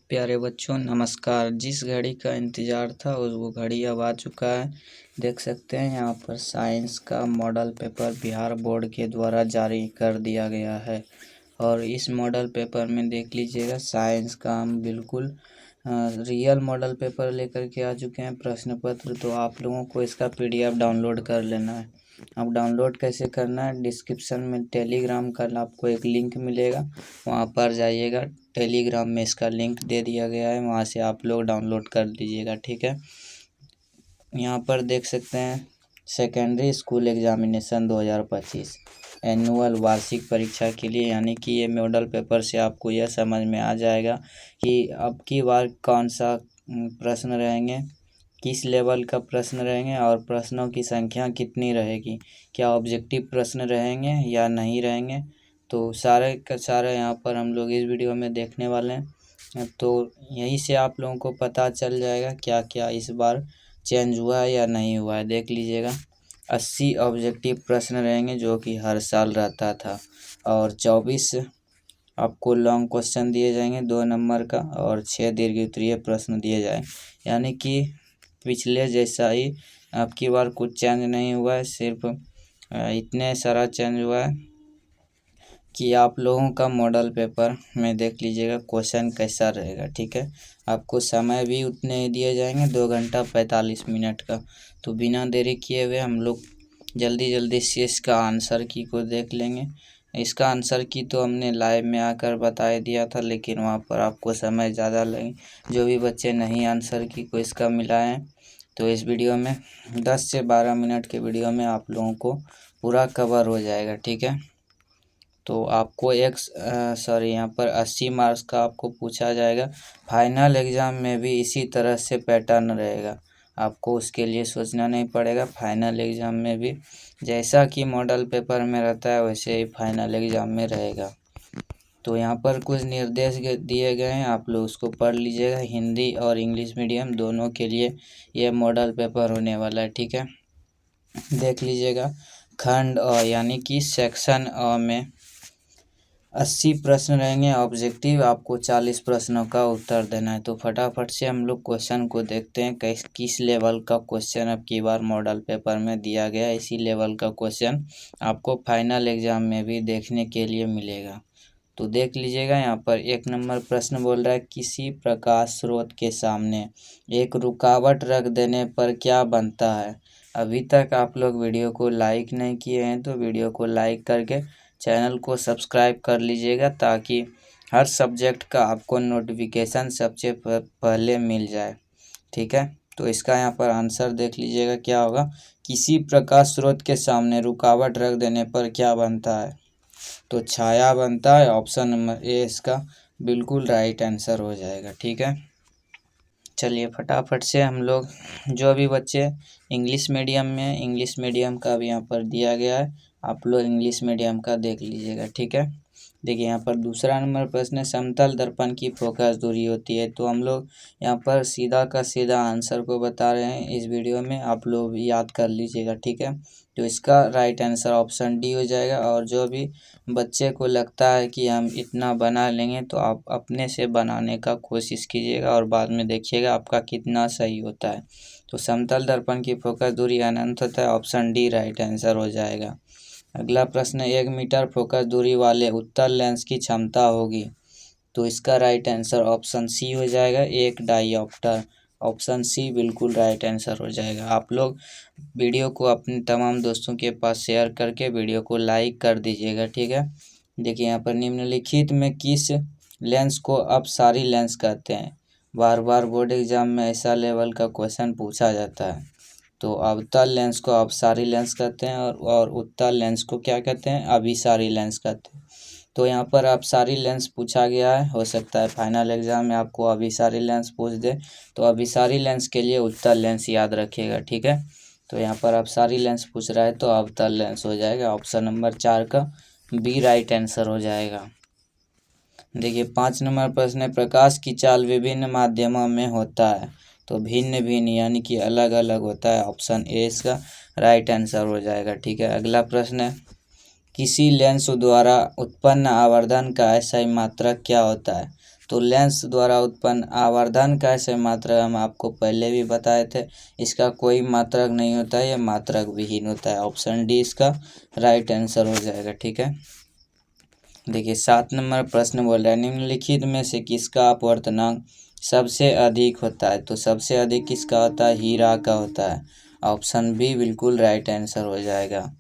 प्यारे बच्चों नमस्कार। जिस घड़ी का इंतज़ार था वो घड़ी अब आ चुका है। देख सकते हैं यहाँ पर साइंस का मॉडल पेपर बिहार बोर्ड के द्वारा जारी कर दिया गया है। और इस मॉडल पेपर में देख लीजिएगा साइंस का हम बिल्कुल रियल मॉडल पेपर लेकर के आ चुके हैं प्रश्न पत्र। तो आप लोगों को इसका PDF डाउनलोड कर लेना है। अब डाउनलोड कैसे करना है, डिस्क्रिप्शन में टेलीग्राम का आपको एक लिंक मिलेगा, वहाँ पर जाइएगा। टेलीग्राम में इसका लिंक दे दिया गया है, वहाँ से आप लोग डाउनलोड कर लीजिएगा। ठीक है, यहाँ पर देख सकते हैं सेकेंडरी स्कूल एग्जामिनेशन 2025 एनुअल वार्षिक परीक्षा के लिए, यानी कि ये मॉडल पेपर से आपको यह समझ में आ जाएगा कि अब की बार कौन सा प्रश्न रहेंगे, किस लेवल का प्रश्न रहेंगे और प्रश्नों की संख्या कितनी रहेगी, क्या ऑब्जेक्टिव प्रश्न रहेंगे या नहीं रहेंगे। तो सारे का सारा यहाँ पर हम लोग इस वीडियो में देखने वाले हैं। तो यहीं से आप लोगों को पता चल जाएगा क्या क्या इस बार चेंज हुआ है या नहीं हुआ है। देख लीजिएगा 80 ऑब्जेक्टिव प्रश्न रहेंगे जो कि हर साल रहता था, और 24 आपको लॉन्ग क्वेश्चन दिए जाएंगे 2 नंबर का, और 6 दीर्घ उत्तरीय प्रश्न दिए जाएंगे। यानी कि पिछले जैसा ही आपकी बार कुछ चेंज नहीं हुआ है, सिर्फ इतने सारा चेंज हुआ है कि आप लोगों का मॉडल पेपर में देख लीजिएगा क्वेश्चन कैसा रहेगा। ठीक है, आपको समय भी उतने ही दिए जाएंगे, 2 घंटा 45 मिनट का। तो बिना देरी किए हुए हम लोग जल्दी जल्दी से इसका आंसर की को देख लेंगे। इसका आंसर की तो हमने लाइव में आकर बता दिया था, लेकिन वहाँ पर आपको समय ज़्यादा लगे। जो भी बच्चे नहीं आंसर की को इसका मिलाए हैं, तो इस वीडियो में 10 से 12 मिनट के वीडियो में आप लोगों को पूरा कवर हो जाएगा। ठीक है, तो आपको यहाँ पर 80 मार्क्स का आपको पूछा जाएगा। फाइनल एग्ज़ाम में भी इसी तरह से पैटर्न रहेगा, आपको उसके लिए सोचना नहीं पड़ेगा। फाइनल एग्ज़ाम में भी जैसा कि मॉडल पेपर में रहता है वैसे ही फाइनल एग्ज़ाम में रहेगा। तो यहाँ पर कुछ निर्देश दिए गए हैं, आप लोग उसको पढ़ लीजिएगा। हिंदी और इंग्लिश मीडियम दोनों के लिए ये मॉडल पेपर होने वाला है। ठीक है, देख लीजिएगा। खंड अ यानी कि सेक्शन अ में 80 प्रश्न रहेंगे। ऑब्जेक्टिव आपको 40 प्रश्नों का उत्तर देना है। तो फटाफट से हम लोग क्वेश्चन को देखते हैं किस लेवल का क्वेश्चन अब की बार मॉडल पेपर में दिया गया। इसी लेवल का क्वेश्चन आपको फाइनल एग्जाम में भी देखने के लिए मिलेगा। तो देख लीजिएगा, यहाँ पर 1 नंबर प्रश्न बोल रहा है किसी प्रकाश स्रोत के सामने एक रुकावट रख देने पर क्या बनता है। अभी तक आप लोग वीडियो को लाइक नहीं किए हैं तो वीडियो को लाइक करके चैनल को सब्सक्राइब कर लीजिएगा, ताकि हर सब्जेक्ट का आपको नोटिफिकेशन सबसे पहले मिल जाए। ठीक है, तो इसका यहाँ पर आंसर देख लीजिएगा क्या होगा। किसी प्रकाश स्रोत के सामने रुकावट रख देने पर क्या बनता है, तो छाया बनता है। ऑप्शन नंबर ए इसका बिल्कुल राइट आंसर हो जाएगा। ठीक है, चलिए फटाफट से हम लोग जो भी बच्चे इंग्लिश मीडियम में, इंग्लिश मीडियम का भी यहाँ पर दिया गया है, आप लोग इंग्लिश मीडियम का देख लीजिएगा। ठीक है, देखिए यहाँ पर दूसरा नंबर प्रश्न है समतल दर्पण की फोकस दूरी होती है। तो हम लोग यहाँ पर सीधा का सीधा आंसर को बता रहे हैं इस वीडियो में, आप लोग याद कर लीजिएगा। ठीक है, तो इसका राइट आंसर ऑप्शन डी हो जाएगा। और जो भी बच्चे को लगता है कि हम इतना बना लेंगे, तो आप अपने से बनाने का कोशिश कीजिएगा और बाद में देखिएगा आपका कितना सही होता है। तो समतल दर्पण की फोकस दूरी अनंत होता है, ऑप्शन डी राइट आंसर हो जाएगा। अगला प्रश्न 1 मीटर फोकस दूरी वाले उत्तल लेंस की क्षमता होगी। तो इसका राइट आंसर ऑप्शन सी हो जाएगा, 1 डाईऑप्टर। ऑप्शन सी बिल्कुल राइट आंसर हो जाएगा। आप लोग वीडियो को अपने तमाम दोस्तों के पास शेयर करके वीडियो को लाइक कर दीजिएगा। ठीक है, देखिए यहाँ पर निम्नलिखित में किस लेंस को अपसारी लेंस कहते हैं। बार बार बोर्ड एग्जाम में ऐसा लेवल का क्वेश्चन पूछा जाता है। तो अवतल लेंस को अपसारी लेंस कहते हैं, और उत्तल लेंस को क्या कहते हैं, अभिसारी लेंस कहते हैं। तो यहाँ पर अपसारी लेंस पूछा गया है, हो सकता है फाइनल एग्जाम में आपको अभिसारी लेंस पूछ दे, तो अभिसारी लेंस के लिए उत्तल लेंस याद रखिएगा। ठीक है, तो यहाँ पर अपसारी लेंस पूछ रहा है तो अवतल लेंस हो जाएगा। ऑप्शन नंबर 4 का बी राइट आंसर हो जाएगा। देखिए 5 नंबर प्रश्न है प्रकाश की चाल विभिन्न माध्यमों में होता है। तो भिन्न भिन्न यानी कि अलग अलग होता है, ऑप्शन ए इसका राइट आंसर हो जाएगा। ठीक है, अगला प्रश्न है किसी लेंस द्वारा उत्पन्न आवर्धन का ऐसा ही मात्रक क्या होता है। तो लेंस द्वारा उत्पन्न आवर्धन का ऐसे मात्रक हम आपको पहले भी बताए थे, इसका कोई मात्रक नहीं होता है, ये मात्रक विहीन होता है। ऑप्शन डी इसका राइट आंसर हो जाएगा। ठीक है, देखिए 7 नंबर प्रश्न बोल रहा है निम्नलिखित में से किसका अपवर्तनांक सबसे अधिक होता है। तो सबसे अधिक किसका होता है, हीरा का होता है। ऑप्शन बी बिल्कुल राइट आंसर हो जाएगा।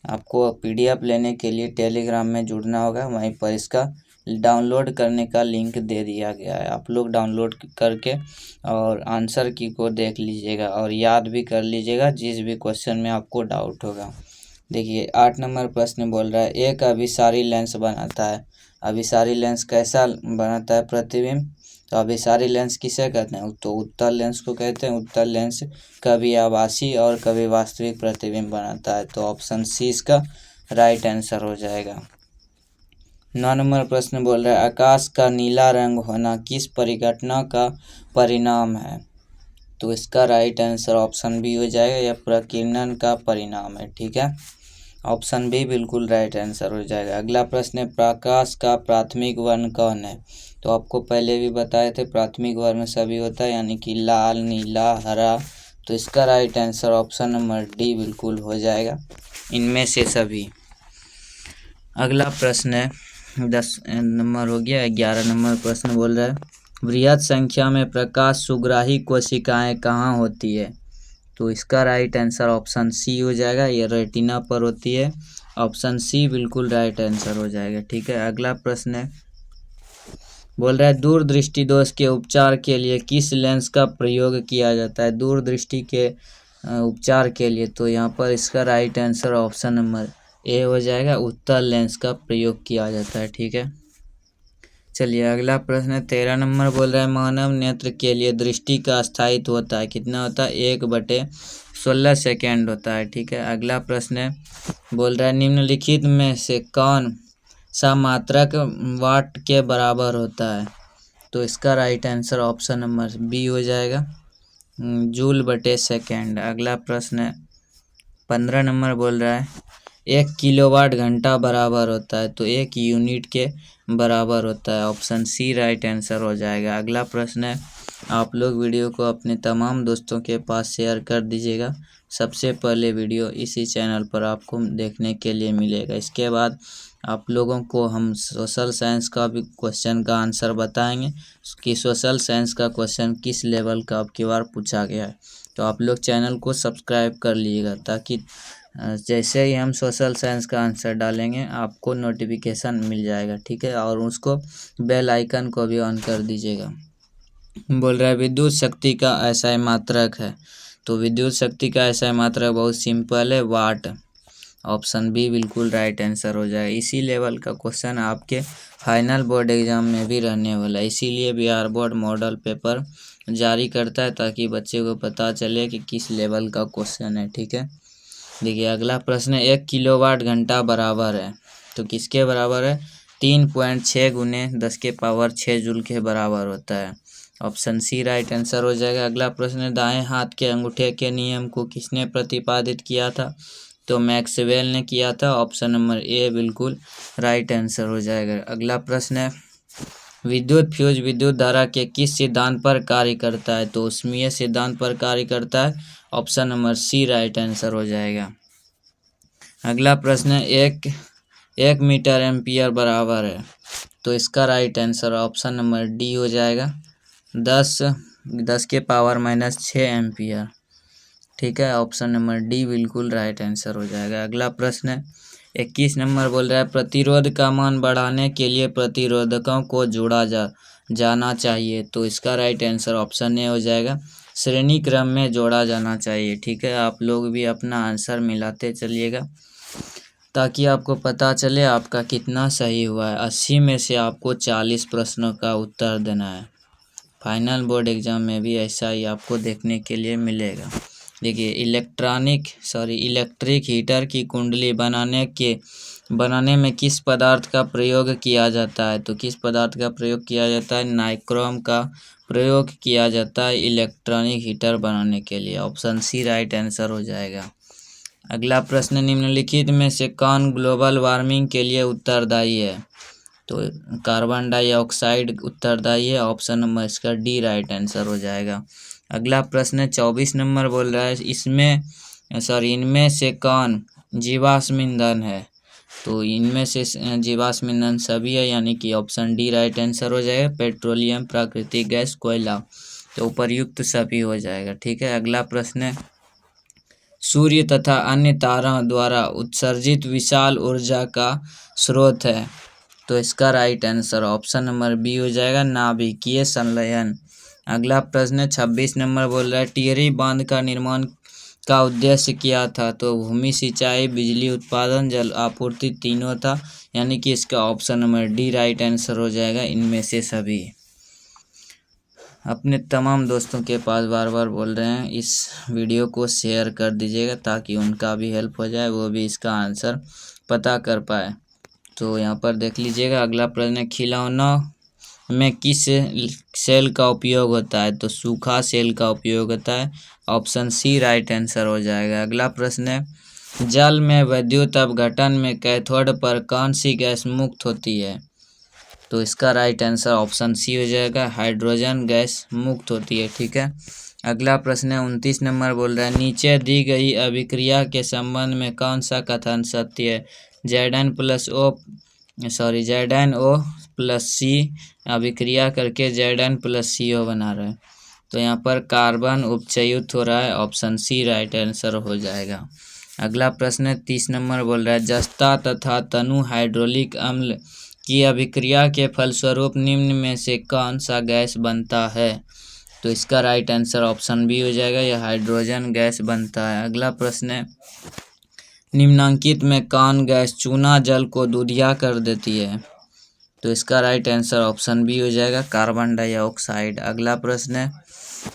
आपको पीडीएफ लेने के लिए टेलीग्राम में जुड़ना होगा, वहीं पर इसका डाउनलोड करने का लिंक दे दिया गया है। आप लोग डाउनलोड करके और आंसर की को देख लीजिएगा और याद भी कर लीजिएगा जिस भी क्वेश्चन में आपको डाउट होगा। देखिए 8 नंबर प्रश्न बोल रहा है एक अभिसारी लेंस बनाता है। अभिसारी लेंस कैसा बनाता है, प्रतिबिंब। तो अभिसारी लेंस किसे कहते हैं, तो उत्तल लेंस को कहते हैं। उत्तल लेंस कभी आभासी और कभी वास्तविक प्रतिबिंब बनाता है। तो ऑप्शन सी इसका राइट आंसर हो जाएगा। 9 नंबर प्रश्न बोल रहा है आकाश का नीला रंग होना किस परिघटना का परिणाम है। तो इसका राइट आंसर ऑप्शन बी हो जाएगा, यह प्रकीर्णन का परिणाम है। ठीक है, ऑप्शन बी बिल्कुल राइट आंसर हो जाएगा। अगला प्रश्न है प्रकाश का प्राथमिक वर्ण कौन है। तो आपको पहले भी बताए थे प्राथमिक वर्ण सभी होता है, यानी कि लाल, नीला, हरा। तो इसका right answer option number D बिल्कुल हो जाएगा, इनमें से सभी। अगला प्रश्न है 10 नंबर हो गया। 11 नंबर प्रश्न बोल रहा है बृहद संख्या में प्रकाश सुग्राही कोशिकाएं कहाँ होती है। तो इसका राइट आंसर ऑप्शन सी हो जाएगा, ये रेटिना पर होती है। ऑप्शन सी बिल्कुल राइट आंसर हो जाएगा। ठीक है, अगला प्रश्न है बोल रहा है दूरदृष्टि दोष के उपचार के लिए किस लेंस का प्रयोग किया जाता है। दूरदृष्टि के उपचार के लिए तो यहाँ पर इसका right answer option number A हो जाएगा, उत्तल लेंस का प्रयोग किया जाता है। ठीक है, चलिए अगला प्रश्न 13 नंबर बोल रहा है मानव नेत्र के लिए दृष्टि का स्थायित्व होता है कितना होता है, 1/16 सेकेंड होता है। ठीक है, अगला प्रश्न बोल रहा है निम्नलिखित में से कौन सा मात्रक वाट के बराबर होता है। तो इसका right answer option number B हो जाएगा, जूल/सेकेंड। अगला प्रश्न 15 नंबर बोल रहा है 1 किलोवाट घंटा बराबर होता है। तो 1 यूनिट के बराबर होता है। ऑप्शन सी राइट आंसर हो जाएगा। अगला प्रश्न है आप लोग वीडियो को अपने तमाम दोस्तों के पास शेयर कर दीजिएगा। सबसे पहले वीडियो इसी चैनल पर आपको देखने के लिए मिलेगा। इसके बाद आप लोगों को हम सोशल साइंस का भी क्वेश्चन का आंसर बताएंगे कि सोशल साइंस का क्वेश्चन किस लेवल का अब की बार पूछा गया है। तो आप लोग चैनल को सब्सक्राइब कर लीजिएगा ताकि जैसे ही हम सोशल साइंस का आंसर डालेंगे आपको नोटिफिकेशन मिल जाएगा। ठीक है, और उसको बेल आइकन को भी ऑन कर दीजिएगा। बोल रहा है विद्युत शक्ति का ऐसा मात्रक है। तो विद्युत शक्ति का ऐसा मात्रक बहुत सिंपल है, वाट। ऑप्शन बी बिल्कुल राइट आंसर हो जाएगा। इसी लेवल का क्वेश्चन आपके फाइनल बोर्ड एग्जाम में भी रहने वाला है, इसीलिए बिहार बोर्ड मॉडल पेपर जारी करता है ताकि बच्चे को पता चले कि किस लेवल का क्वेश्चन है। ठीक है, देखिए अगला प्रश्न 1 किलोवाट घंटा बराबर है। तो किसके बराबर है, 3.6 गुने 10⁻6 जूल के बराबर होता है। ऑप्शन सी राइट आंसर हो जाएगा। अगला प्रश्न दाएं हाथ के अंगूठे के नियम को किसने प्रतिपादित किया था। तो मैक्सवेल ने किया था। ऑप्शन नंबर ए बिल्कुल राइट आंसर हो जाएगा। अगला प्रश्न है विद्युत फ्यूज विद्युत धारा के किस सिद्धांत पर कार्य करता है। तो ऊष्मीय सिद्धांत पर कार्य करता है। Option number C right answer हो जाएगा। अगला प्रश्न है एक मीटर एम्पियर बराबर है। तो इसका right answer option number D हो जाएगा, 10⁻⁻6 एम्पियर। ठीक है, ऑप्शन नंबर डी बिल्कुल राइट आंसर हो जाएगा। अगला प्रश्न है 21 नंबर बोल रहा है प्रतिरोध का मान बढ़ाने के लिए प्रतिरोधकों को जोड़ा जाना चाहिए। तो इसका राइट आंसर ऑप्शन ए हो जाएगा, श्रेणी क्रम में जोड़ा जाना चाहिए। ठीक है, आप लोग भी अपना आंसर मिलाते चलिएगा ताकि आपको पता चले आपका कितना सही हुआ है। 80 में से आपको 40 प्रश्नों का उत्तर देना है। फाइनल बोर्ड एग्जाम में भी ऐसा ही आपको देखने के लिए मिलेगा। देखिए इलेक्ट्रिक हीटर की कुंडली बनाने में किस पदार्थ का प्रयोग किया जाता है। तो किस पदार्थ का प्रयोग किया जाता है, नाइक्रोम का प्रयोग किया जाता है इलेक्ट्रॉनिक हीटर बनाने के लिए। ऑप्शन सी राइट आंसर हो जाएगा। अगला प्रश्न निम्नलिखित में से कौन ग्लोबल वार्मिंग के लिए उत्तरदायी है। तो कार्बन डाइऑक्साइड उत्तरदायी है, ऑप्शन नंबर इसका डी राइट आंसर हो जाएगा। अगला प्रश्न 24 नंबर बोल रहा है इनमें से कौन जीवाश्म ईंधन है? तो इनमें से जीवाश्म ईंधन सभी है, यानी कि ऑप्शन डी राइट आंसर हो जाएगा। पेट्रोलियम, प्राकृतिक गैस, कोयला, तो उपर्युक्त सभी हो जाएगा। ठीक है, अगला प्रश्न है सूर्य तथा अन्य तारों द्वारा उत्सर्जित विशाल ऊर्जा का स्रोत है? तो इसका right answer option number B हो जाएगा, नाभिकीय संलयन। अगला प्रश्न 26 नंबर बोल रहा है टिहरी बांध का निर्माण का उद्देश्य क्या था? तो भूमि सिंचाई, बिजली उत्पादन, जल आपूर्ति, तीनों था, यानी कि इसका option number D right answer हो जाएगा, इनमें से सभी। अपने तमाम दोस्तों के पास बार बार बोल रहे हैं इस वीडियो को शेयर कर दीजिएगा ताकि उनका भी हेल्प हो जाए, वो भी इसका आंसर पता कर पाए। तो यहाँ पर देख लीजिएगा अगला प्रश्न, खिलौना में किस सेल का उपयोग होता है? तो सूखा सेल का उपयोग होता है, ऑप्शन सी राइट आंसर हो जाएगा। अगला प्रश्न है जल में विद्युत अपघटन में कैथोड पर कौन सी गैस मुक्त होती है? तो इसका राइट आंसर ऑप्शन सी हो जाएगा, हाइड्रोजन गैस मुक्त होती है। ठीक है, अगला प्रश्न है 29 नंबर बोल रहा है नीचे दी गई अभिक्रिया के संबंध में कौन सा कथन सत्य है? ZnO+C अभिक्रिया करके Zn+CO बना रहा है, तो यहाँ पर कार्बन उपचयुत हो रहा है, ऑप्शन सी राइट आंसर हो जाएगा। अगला प्रश्न 30 नंबर बोल रहा है जस्ता तथा तनु हाइड्रोलिक अम्ल की अभिक्रिया के फलस्वरूप निम्न में से कौन सा गैस बनता है? तो इसका राइट आंसर ऑप्शन बी हो जाएगा, यह हाइड्रोजन गैस बनता है। अगला प्रश्न है निम्नांकित में कौन गैस चूना जल को दूधिया कर देती है? तो इसका राइट आंसर ऑप्शन बी हो जाएगा, कार्बन डाइऑक्साइड। अगला प्रश्न है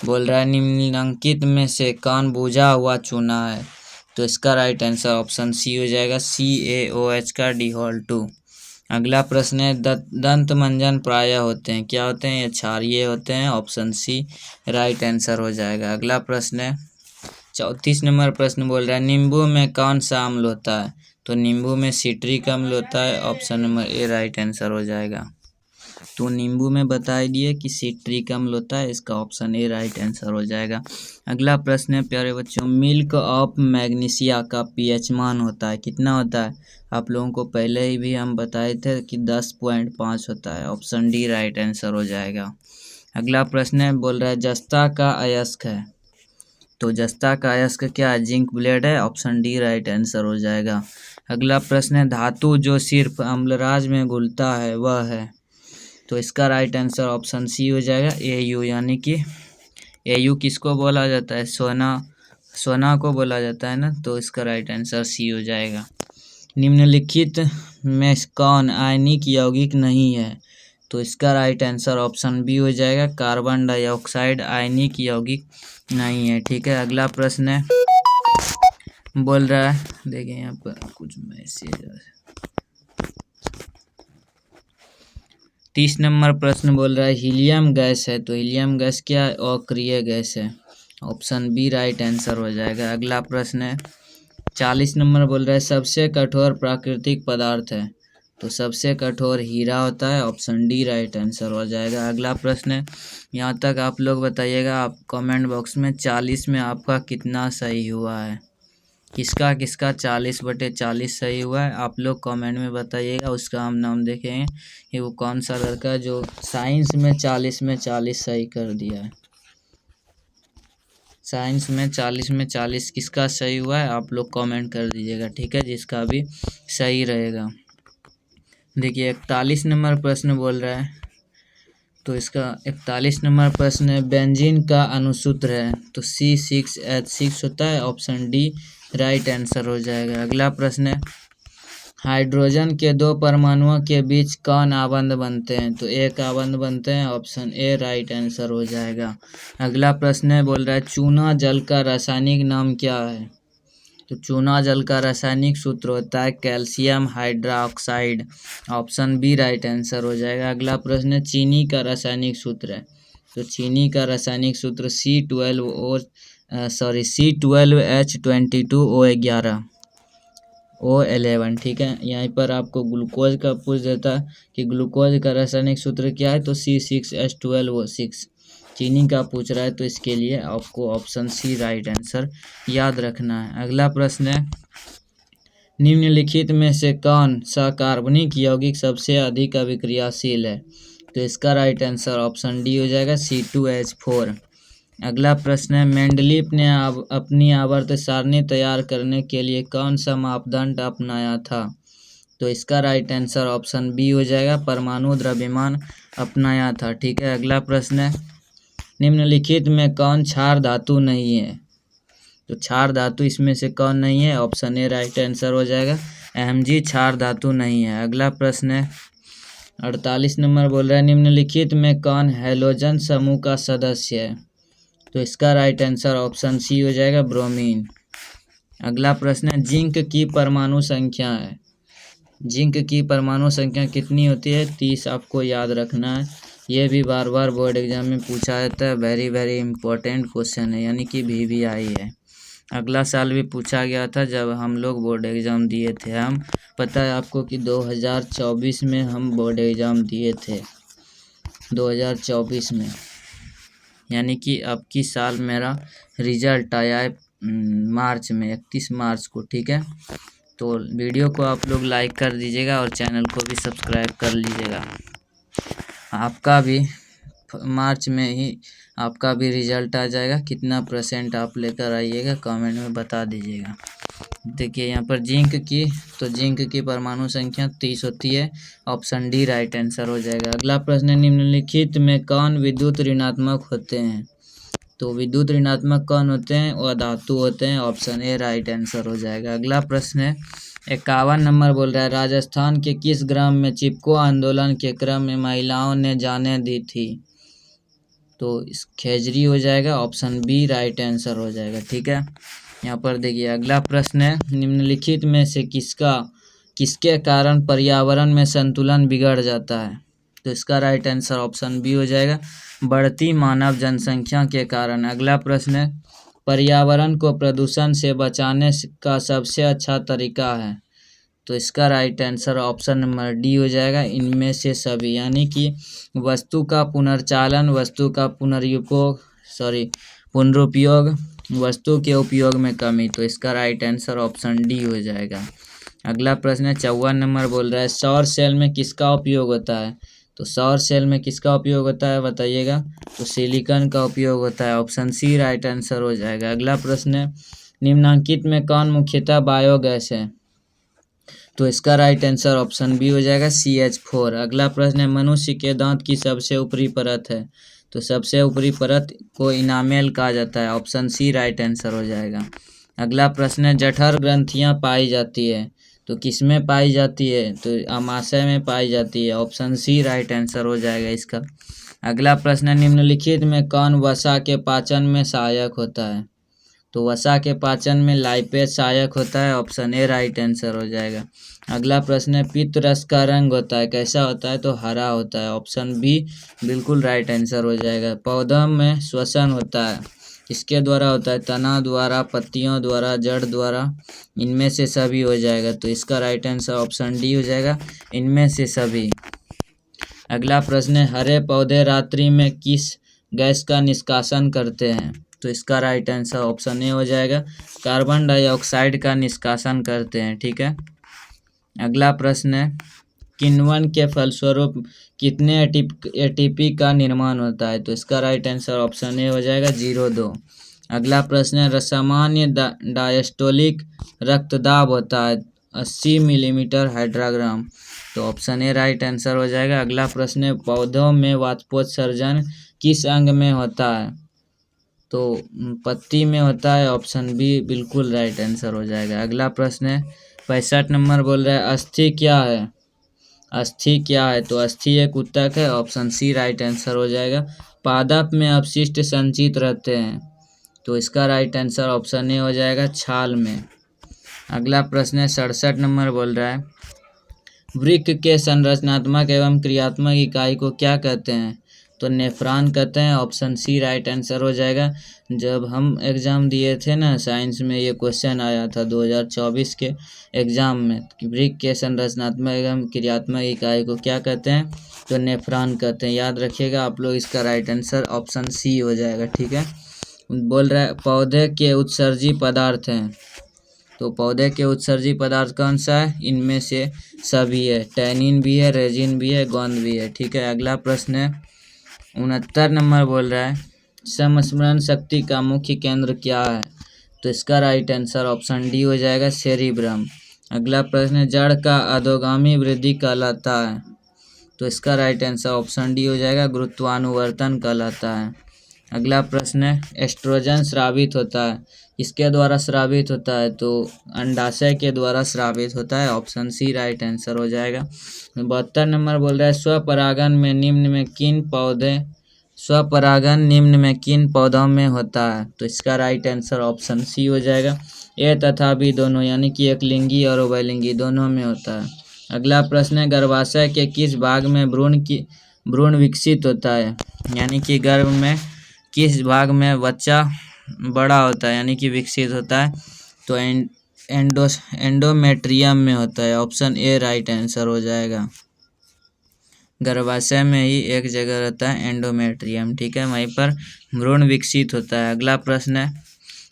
बोल रहा है निम्नांकित में से कौन बुझा हुआ चूना है? तो इसका राइट आंसर ऑप्शन सी हो जाएगा, CaOH का डिहॉल2। अगला प्रश्न है दंत मंजन प्रायः होते हैं, क्या होते हैं? ये क्षारीय होते हैं, ऑप्शन सी राइट आंसर हो जाएगा। अगला प्रश्न है 34 नंबर प्रश्न बोल रहा है नींबू में कौन सा अम्ल होता है? तो नींबू में सिट्रिक अम्ल होता है, option number A right answer हो जाएगा। तो नींबू में बता दिए कि सिट्रिक अम्ल होता है, इसका ऑप्शन ए राइट आंसर हो जाएगा। अगला प्रश्न है प्यारे बच्चों मिल्क ऑफ मैग्नीशिया का पीएच मान होता है, कितना होता है? आप लोगों को पहले ही भी हम बताए थे कि 10.5 होता है, ऑप्शन डी राइट आंसर हो जाएगा। अगला प्रश्न है बोल रहा है जस्ता का अयस्क है, तो जस्ता का अयस्क क्या है? जिंक ब्लेड है, ऑप्शन डी राइट आंसर हो जाएगा। अगला प्रश्न है धातु जो सिर्फ अम्लराज में घुलता है वह है? तो इसका राइट आंसर ऑप्शन सी हो जाएगा, Au, यानी कि Au किसको बोला जाता है? सोना को बोला जाता है ना, तो इसका राइट आंसर सी हो जाएगा। निम्नलिखित में कौन आयनिक यौगिक नहीं है? तो इसका राइट आंसर ऑप्शन बी हो जाएगा, कार्बन डाइऑक्साइड आयनिक यौगिक नहीं है। ठीक है, अगला प्रश्न है बोल रहा है देखिए यहाँ पर कुछ मैसेज 30 नंबर प्रश्न बोल रहा है हीलियम गैस है, तो हीलियम गैस क्या है? अक्रिय गैस है, ऑप्शन बी राइट आंसर हो जाएगा। अगला प्रश्न है 40 नंबर बोल रहा है सबसे कठोर प्राकृतिक पदार्थ है, तो सबसे कठोर हीरा होता है, ऑप्शन डी राइट आंसर हो जाएगा। अगला प्रश्न है यहाँ तक आप लोग बताइएगा, आप कमेंट बॉक्स में 40 में आपका कितना सही हुआ है, किसका किसका 40/40 सही हुआ है, आप लोग कमेंट में बताइएगा, उसका हम नाम देखेंगे कि वो कौन सा लड़का जो साइंस में 40 में 40 सही कर दिया है। साइंस में 40 में 40 किसका सही हुआ है, आप लोग कमेंट कर दीजिएगा। ठीक है, जिसका भी सही रहेगा। देखिए 41 नंबर प्रश्न बोल रहा है, तो इसका 41 नंबर प्रश्न है बेंजीन का अनुसूत्र है, तो C6H6 होता है, ऑप्शन डी राइट आंसर हो जाएगा। अगला प्रश्न है हाइड्रोजन के दो परमाणुओं के बीच कौन आबंध बनते हैं? तो एक आबंध बनते हैं, ऑप्शन ए राइट आंसर हो जाएगा। अगला प्रश्न है बोल रहा है चूना जल का रासायनिक नाम क्या है? तो चूना जल का रासायनिक सूत्र होता है calcium hydroxide, option B right answer हो जाएगा। अगला प्रश्न चीनी का रासायनिक सूत्र है, तो चीनी का रासायनिक सूत्र C12H22O11, O11। ठीक है, यहीं पर आपको ग्लूकोज का पूछ देता है कि ग्लूकोज का रासायनिक सूत्र क्या है, तो C6H12O6। चीनी का पूछ रहा है तो इसके लिए आपको ऑप्शन सी राइट आंसर याद रखना है। अगला प्रश्न है, निम्नलिखित में से कौन सा कार्बनिक यौगिक सबसे अधिक अभिक्रियाशील है, तो इसका राइट आंसर ऑप्शन डी हो जाएगा C2H4। अगला प्रश्न है, मेंडलीफ ने अपनी आवर्त सारणी तैयार करने के लिए कौन सा मापदंड अपनाया था, तो इसका राइट आंसर ऑप्शन बी हो जाएगा परमाणु द्रव्यमान अपनाया था। ठीक है, अगला प्रश्न है, निम्नलिखित में कौन क्षार धातु नहीं है, तो क्षार धातु इसमें से कौन नहीं है, ऑप्शन ए राइट आंसर हो जाएगा Mg क्षार धातु नहीं है। अगला प्रश्न है 48 नंबर बोल रहा है, निम्नलिखित में कौन हैलोजन समूह का सदस्य है, तो इसका राइट आंसर ऑप्शन सी हो जाएगा ब्रोमीन। अगला प्रश्न है, जिंक की परमाणु संख्या है, जिंक की परमाणु संख्या कितनी होती है, 30 आपको याद रखना है। ये भी बार बार बोर्ड एग्जाम में पूछा जाता है, वेरी वेरी इंपॉर्टेंट क्वेश्चन है, यानी कि VVI है। अगला साल भी पूछा गया था जब हम लोग बोर्ड एग्ज़ाम दिए थे। हम पता है आपको कि 2024 में हम बोर्ड एग्ज़ाम दिए थे, 2024 में, यानी कि अब की साल मेरा रिजल्ट आया है मार्च में, 31 मार्च को। ठीक है, तो वीडियो को आप लोग लाइक कर दीजिएगा और चैनल को भी सब्सक्राइब कर लीजिएगा। आपका भी मार्च में ही आपका भी रिजल्ट आ जाएगा, कितना % आप लेकर आइएगा कमेंट में बता दीजिएगा। देखिए यहाँ पर जिंक की, तो जिंक की परमाणु संख्या 30 होती है, ऑप्शन डी राइट आंसर हो जाएगा। अगला प्रश्न है, निम्नलिखित में कौन विद्युत ऋणात्मक होते हैं, तो विद्युत ऋणात्मक कौन होते हैं, वह धातु होते हैं, ऑप्शन ए राइट आंसर हो जाएगा। अगला प्रश्न है 51 नंबर बोल रहा है, राजस्थान के किस ग्राम में चिपको आंदोलन के क्रम में महिलाओं ने जानें दी थी, तो इस खेजरी हो जाएगा, ऑप्शन बी राइट आंसर हो जाएगा। ठीक है, यहाँ पर देखिए अगला प्रश्न है, निम्नलिखित में से किसके कारण पर्यावरण में संतुलन बिगड़ जाता है, तो इसका राइट आंसर ऑप्शन बी हो जाएगा बढ़ती मानव जनसंख्या के कारण। अगला प्रश्न है, पर्यावरण को प्रदूषण से बचाने का सबसे अच्छा तरीका है, तो इसका right answer option number D हो जाएगा इनमें से सभी, यानी कि वस्तु का पुनर्चालन, वस्तु का पुनरुपयोग, वस्तु के उपयोग में कमी, तो इसका राइट आंसर ऑप्शन डी हो जाएगा। अगला प्रश्न है 54 नंबर बोल रहा है, सौर सेल में किसका उपयोग होता है, तो सौर सेल में किसका उपयोग होता है बताइएगा, तो सिलिकॉन का उपयोग होता है, ऑप्शन सी राइट आंसर हो जाएगा। अगला प्रश्न है, निम्नलिखित में कौन मुख्यतः बायोगैस है, तो इसका राइट आंसर ऑप्शन बी हो जाएगा CH4। अगला प्रश्न है, मनुष्य के दांत की सबसे ऊपरी परत है, तो सबसे ऊपरी परत को इनामेल कहा जाता है, ऑप्शन सी राइट आंसर हो जाएगा। अगला प्रश्न है, जठर ग्रंथियां पाई जाती है, तो किस में पाई जाती है, तो आमाशय में पाई जाती है, ऑप्शन सी राइट आंसर हो जाएगा इसका। अगला प्रश्न है, निम्नलिखित में कौन वसा के पाचन में सहायक होता है, तो वसा के पाचन में लाइपेज सहायक होता है, ऑप्शन ए राइट आंसर हो जाएगा। अगला प्रश्न है, पित्त रस का रंग होता है, कैसा होता है, तो हरा होता है, ऑप्शन बी बिल्कुल राइट आंसर हो जाएगा। पौधों में श्वसन होता है, किसके द्वारा होता है, तना द्वारा, पत्तियों द्वारा, जड़ द्वारा, इनमें से सभी हो जाएगा, तो इसका राइट आंसर ऑप्शन डी हो जाएगा इनमें से सभी। अगला प्रश्न है, हरे पौधे रात्रि में किस गैस का निष्कासन करते हैं, तो इसका राइट आंसर ऑप्शन ए हो जाएगा कार्बन डाइऑक्साइड का निष्कासन करते हैं। ठीक है, अगला प्रश्न है, किण्वन के फलस्वरूप कितने ATP का निर्माण होता है, तो इसका राइट आंसर ऑप्शन ए हो जाएगा 0.2। अगला प्रश्न है, सामान्य डायस्टोलिक रक्तदाब होता है 80 मिलीमीटर हाइड्रोग्राम, तो ऑप्शन ए राइट आंसर हो जाएगा। अगला प्रश्न है, पौधों में वाष्पोत्सर्जन किस अंग में होता है, तो पत्ती में होता है, ऑप्शन बी बिल्कुल राइट आंसर हो जाएगा। अगला प्रश्न है 65 नंबर बोल रहा है, अस्थि क्या है, अस्थि क्या है, तो अस्थि एक ऊतक है, ऑप्शन सी राइट आंसर हो जाएगा। पादप में अपशिष्ट संचित रहते हैं, तो इसका राइट आंसर ऑप्शन ए हो जाएगा छाल में। अगला प्रश्न है 67 नंबर बोल रहा है, वृक्क के संरचनात्मक एवं क्रियात्मक इकाई को क्या कहते हैं, तो नेफ्रॉन कहते हैं, ऑप्शन सी राइट आंसर हो जाएगा। जब हम एग्ज़ाम दिए थे ना साइंस में, ये क्वेश्चन आया था 2024 के एग्ज़ाम में कि वृक्क के संरचनात्मक एवं क्रियात्मक इकाई को क्या कहते हैं, तो नेफ्रॉन कहते हैं। याद रखिएगा आप लोग, इसका राइट आंसर ऑप्शन सी हो जाएगा। ठीक है, बोल रहा है पौधे के उत्सर्जी पदार्थ हैं, तो पौधे के उत्सर्जी पदार्थ कौन सा है, इनमें से सभी है, टैनिन भी है, रेजिन भी है, गोंद भी है। ठीक है, अगला प्रश्न है 69 नंबर, बोल रहा है समस्मरण शक्ति का मुख्य केंद्र क्या है, तो इसका राइट आंसर ऑप्शन डी हो जाएगा, सेरिब्रम। अगला प्रश्न है जड़ का अधोगामी वृद्धि कहलाता है, तो इसका राइट आंसर ऑप्शन डी हो जाएगा, गुरुत्वानुवर्तन कहलाता है। अगला प्रश्न है एस्ट्रोजन स्रावित होता है, इसके द्वारा स्रावित होता है, तो अंडाशय के द्वारा स्रावित होता है, ऑप्शन सी राइट आंसर हो जाएगा। 72 नंबर बोल रहा है स्वपरागन निम्न में किन पौधों में होता है, तो इसका राइट आंसर ऑप्शन सी हो जाएगा, ए तथा बी दोनों, यानी कि एक लिंगी और उभयलिंगी दोनों में होता है। अगला प्रश्न है गर्भाशय के किस भाग में भ्रूण विकसित होता है, यानी कि गर्भ में किस भाग में बच्चा बड़ा होता है यानी कि विकसित होता है, तो एंडोमेट्रियम में होता है, ऑप्शन ए राइट आंसर हो जाएगा। गर्भाशय में ही एक जगह रहता है एंडोमेट्रियम, ठीक है, वहीं पर भ्रूण विकसित होता है। अगला प्रश्न है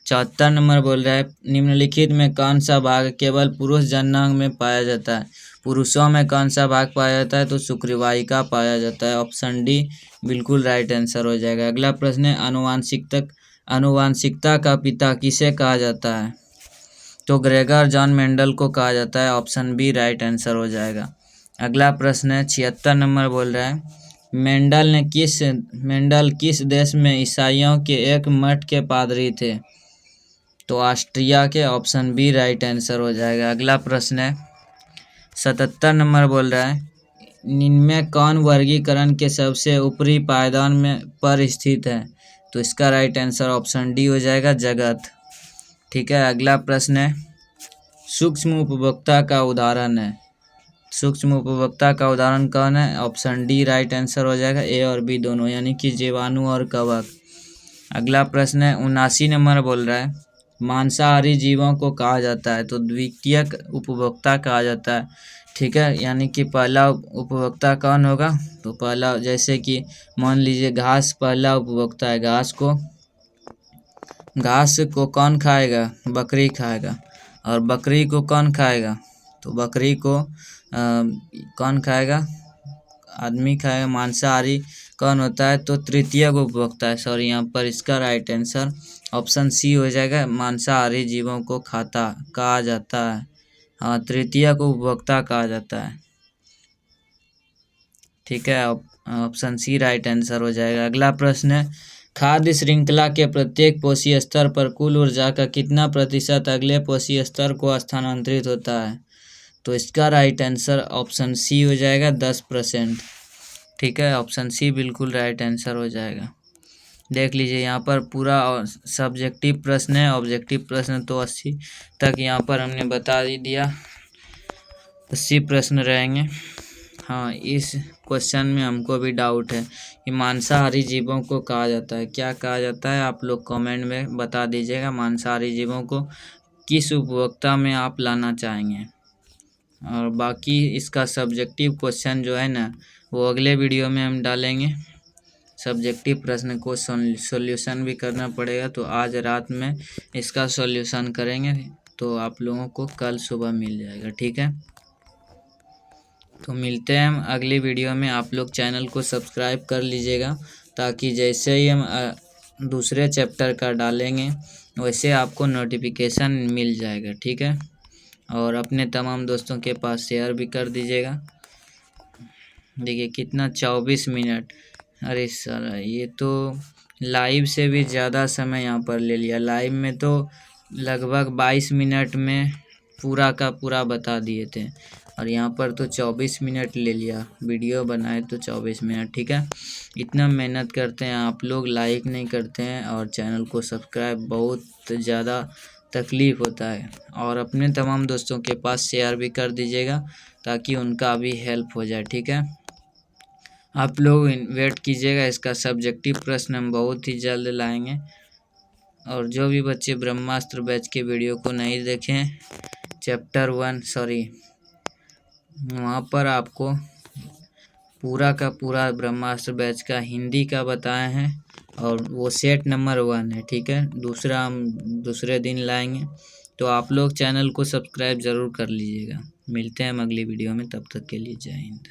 74 नंबर, बोल रहा है निम्नलिखित में कौन सा भाग केवल पुरुष जननांग में पाया जाता है, पुरुषों में कौन सा भाग पाया जाता है, तो शुक्रवाहिका पाया जाता है, ऑप्शन डी बिल्कुल राइट आंसर हो जाएगा। अगला प्रश्न है आनुवांशिकता का पिता किसे कहा जाता है, तो ग्रेगर जॉन मेंडल को कहा जाता है, ऑप्शन बी राइट आंसर हो जाएगा। अगला प्रश्न है 76 नंबर, बोल रहा है मेंडल किस देश में ईसाइयों के एक मठ के पादरी थे, तो ऑस्ट्रिया के, ऑप्शन बी राइट आंसर हो जाएगा। अगला प्रश्न है 77 नंबर, बोल रहा है इनमें कौन वर्गीकरण के सबसे ऊपरी पायदान में पर स्थित है, तो इसका राइट आंसर ऑप्शन डी हो जाएगा, जगत। ठीक है, अगला प्रश्न है सूक्ष्म उपभोक्ता का उदाहरण है, सूक्ष्म उपभोक्ता का उदाहरण कौन है, ऑप्शन डी राइट आंसर हो जाएगा, ए और बी दोनों, यानी कि जीवाणु और कवक। अगला प्रश्न है 79 नंबर, बोल रहा है मांसाहारी जीवों को कहा जाता है, तो द्वितीयक उपभोक्ता कहा जाता है। ठीक है, यानी कि पहला उपभोक्ता कौन होगा, तो पहला, जैसे कि मान लीजिए घास पहला उपभोक्ता है, घास को कौन खाएगा, बकरी खाएगा, और बकरी को कौन खाएगा, तो बकरी को कौन खाएगा, आदमी खाएगा। मांसाहारी कौन होता है, तो तृतीयक उपभोक्ता है, सॉरी यहाँ पर इसका राइट आंसर ऑप्शन सी हो जाएगा, मांसाहारी जीवों को कहा जाता है, हाँ, तृतीयक उपभोक्ता कहा जाता है। ठीक है, ऑप्शन सी राइट आंसर हो जाएगा। अगला प्रश्न है खाद्य श्रृंखला के प्रत्येक पोषी स्तर पर कुल ऊर्जा का कितना प्रतिशत अगले पोषी स्तर को स्थानांतरित होता है, तो इसका राइट आंसर ऑप्शन सी हो जाएगा, 10%। ठीक है, ऑप्शन सी बिल्कुल राइट आंसर हो जाएगा। देख लीजिए यहाँ पर पूरा सब्जेक्टिव प्रश्न है, ऑब्जेक्टिव प्रश्न तो 80 तक यहाँ पर हमने बता ही दिया, 80 प्रश्न रहेंगे। हाँ, इस क्वेश्चन में हमको भी डाउट है कि मांसाहारी जीवों को कहा जाता है, क्या कहा जाता है, आप लोग कमेंट में बता दीजिएगा। मांसाहारी जीवों को किस उपभोक्ता में आप लाना चाहेंगे, और बाकी इसका सब्जेक्टिव क्वेश्चन जो है ना, वो अगले वीडियो में हम डालेंगे। सब्जेक्टिव प्रश्न को सॉल्यूशन भी करना पड़ेगा, तो आज रात में इसका सॉल्यूशन करेंगे, तो आप लोगों को कल सुबह मिल जाएगा। ठीक है, तो मिलते हैं हम अगली वीडियो में। आप लोग चैनल को सब्सक्राइब कर लीजिएगा, ताकि जैसे ही हम दूसरे चैप्टर का डालेंगे वैसे आपको नोटिफिकेशन मिल जाएगा। ठीक है, और अपने तमाम दोस्तों के पास शेयर भी कर दीजिएगा। देखिए कितना 24 मिनट, अरे सर ये तो लाइव से भी ज़्यादा समय यहाँ पर ले लिया। लाइव में तो लगभग 22 मिनट में पूरा का पूरा बता दिए थे, और यहाँ पर तो 24 मिनट ले लिया, वीडियो बनाए तो 24 मिनट। ठीक है, इतना मेहनत करते हैं आप लोग, लाइक नहीं करते हैं, और चैनल को सब्सक्राइब, बहुत ज़्यादा तकलीफ़ होता है। और अपने तमाम दोस्तों के पास शेयर भी कर दीजिएगा, ताकि उनका भी हेल्प हो जाए। ठीक है, आप लोग वेट कीजिएगा, इसका सब्जेक्टिव प्रश्न हम बहुत ही जल्द लाएंगे। और जो भी बच्चे ब्रह्मास्त्र बैच के वीडियो को नहीं देखें, चैप्टर 1 वहाँ पर आपको पूरा का पूरा ब्रह्मास्त्र बैच का हिंदी का बताए हैं, और वो सेट नंबर 1 है, ठीक है। दूसरा हम दूसरे दिन लाएंगे, तो आप लोग चैनल को सब्सक्राइब ज़रूर कर लीजिएगा। मिलते हैं हम अगली वीडियो में, तब तक के लिए जय हिंद।